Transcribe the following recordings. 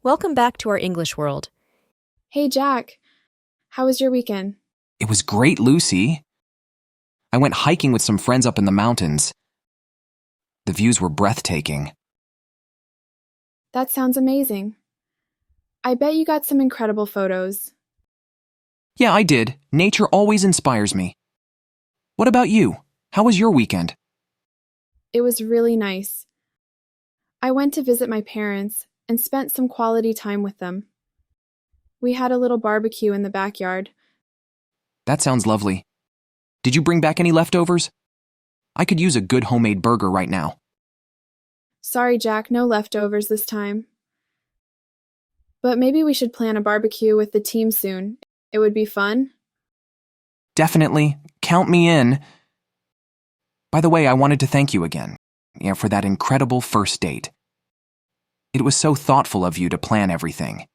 Welcome back to our English world. Hey, Jack. How was your weekend? It was great, Lucy. I went hiking with some friends up in the mountains. The views were breathtaking. That sounds amazing. I bet you got some incredible photos. Yeah, I did. Nature always inspires me. What about you? How was your weekend? It was really nice. I went to visit my parents and spent some quality time with them. We had a little barbecue in the backyard. That sounds lovely. Did you bring back any leftovers? I could use a good homemade burger right now. Sorry, Jack, no leftovers this time. But maybe we should plan a barbecue with the team soon. It would be fun. Definitely. Count me in. By the way, I wanted to thank you again for that incredible first date. It was so thoughtful of you to plan everything.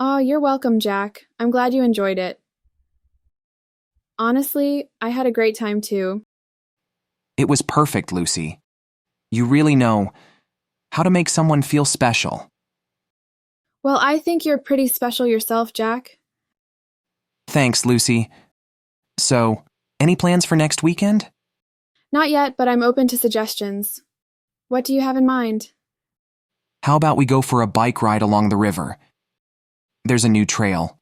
Oh, you're welcome, Jack. I'm glad you enjoyed it. Honestly, I had a great time too. It was perfect, Lucy. You really know how to make someone feel special. Well, I think you're pretty special yourself, Jack. Thanks, Lucy. So, any plans for next weekend? Not yet, but I'm open to suggestions. What do you have in mind? How about we go for a bike ride along the river? There's a new trail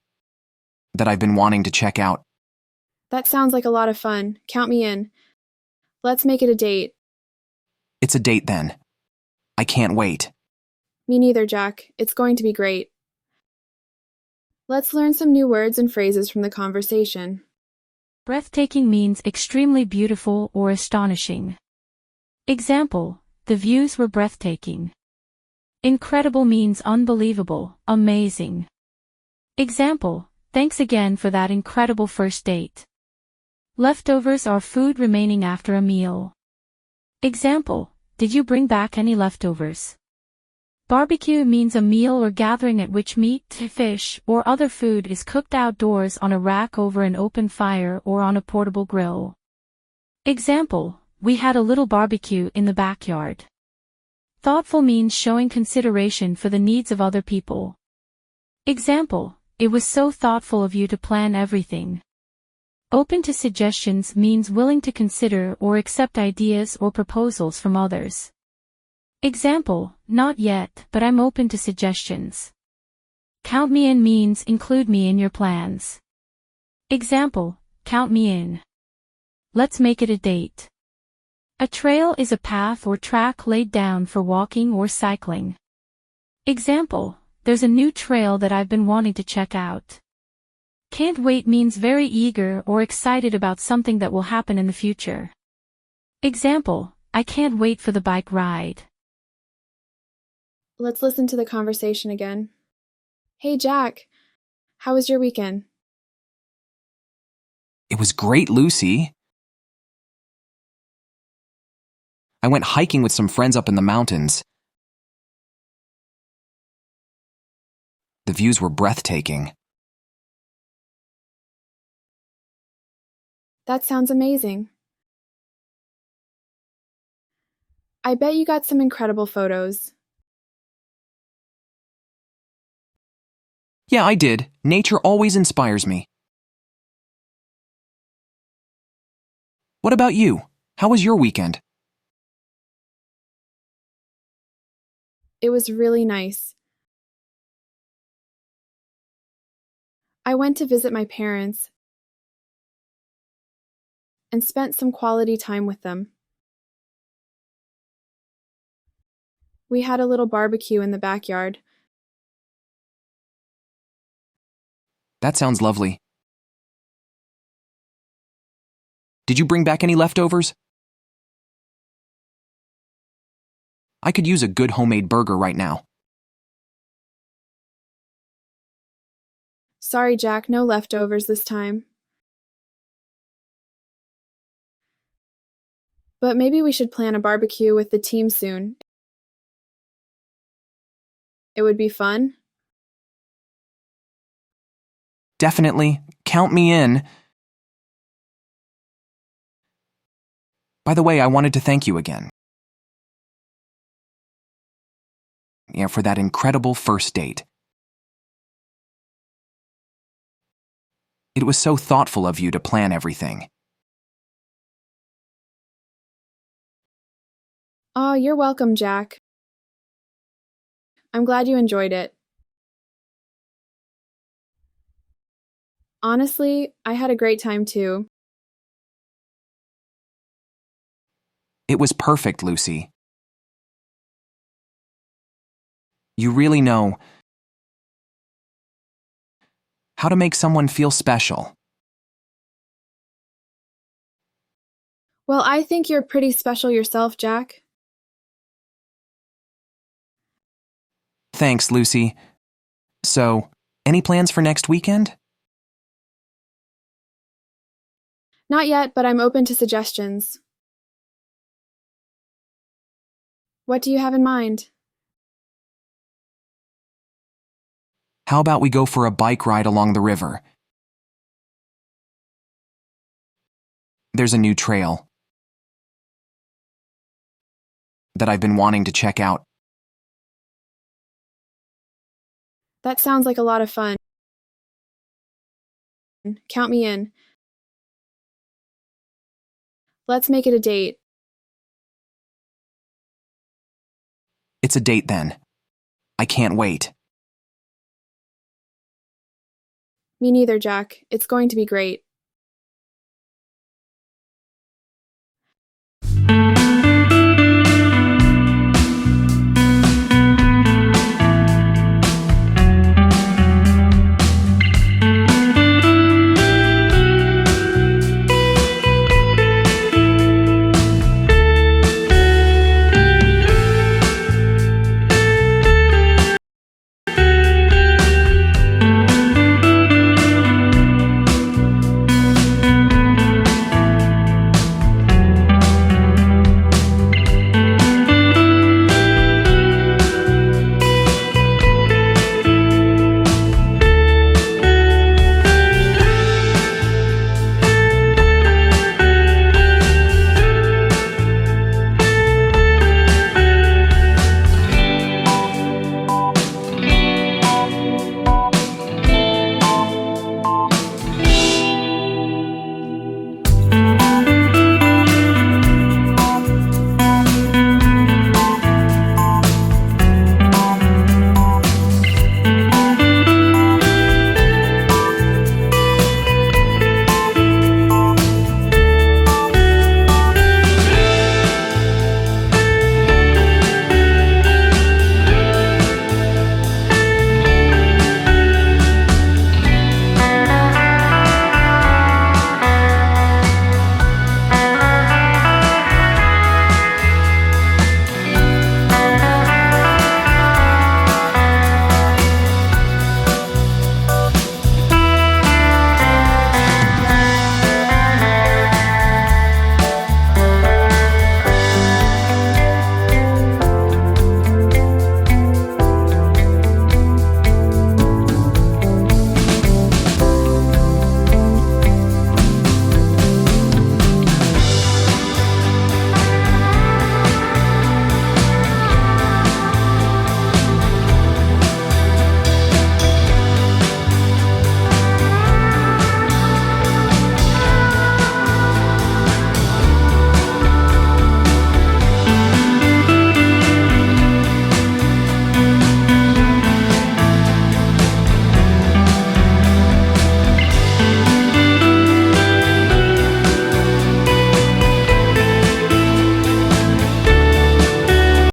that I've been wanting to check out. That sounds like a lot of fun. Count me in. Let's make it a date. It's a date then. I can't wait. Me neither, Jack. It's going to be great. Let's learn some new words and phrases from the conversation. Breathtaking means extremely beautiful or astonishing. Example, the views were breathtaking. Incredible means unbelievable, amazing. Example, thanks again for that incredible first date. Leftovers are food remaining after a meal. Example, did you bring back any leftovers? Barbecue means a meal or gathering at which meat, fish, or other food is cooked outdoors on a rack over an open fire or on a portable grill. Example, we had a little barbecue in the backyard. Thoughtful means showing consideration for the needs of other people. Example, it was so thoughtful of you to plan everything. Open to suggestions means willing to consider or accept ideas or proposals from others. Example, not yet, but I'm open to suggestions. Count me in means include me in your plans. Example, count me in. Let's make it a date. A trail is a path or track laid down for walking or cycling. Example, there's a new trail that I've been wanting to check out. Can't wait means very eager or excited about something that will happen in the future. Example, I can't wait for the bike ride. Let's listen to the conversation again. Hey, Jack. How was your weekend? It was great, Lucy. I went hiking with some friends up in the mountains. The views were breathtaking. That sounds amazing. I bet you got some incredible photos. Yeah, I did. Nature always inspires me. What about you? How was your weekend? It was really nice. I went to visit my parents and spent some quality time with them. We had a little barbecue in the backyard. That sounds lovely. Did you bring back any leftovers? I could use a good homemade burger right now. Sorry, Jack, no leftovers this time. But maybe we should plan a barbecue with the team soon. It would be fun. Definitely. Count me in. By the way, I wanted to thank you again for that incredible first date. It was so thoughtful of you to plan everything. Oh, you're welcome, Jack. I'm glad you enjoyed it. Honestly, I had a great time too. It was perfect, Lucy. You really know how to make someone feel special. Well, I think you're pretty special yourself, Jack. Thanks, Lucy. So, any plans for next weekend? Not yet, but I'm open to suggestions. What do you have in mind? How about we go for a bike ride along the river? There's a new trail that I've been wanting to check out. That sounds like a lot of fun. Count me in. Let's make it a date. It's a date then. I can't wait. Me neither, Jack. It's going to be great.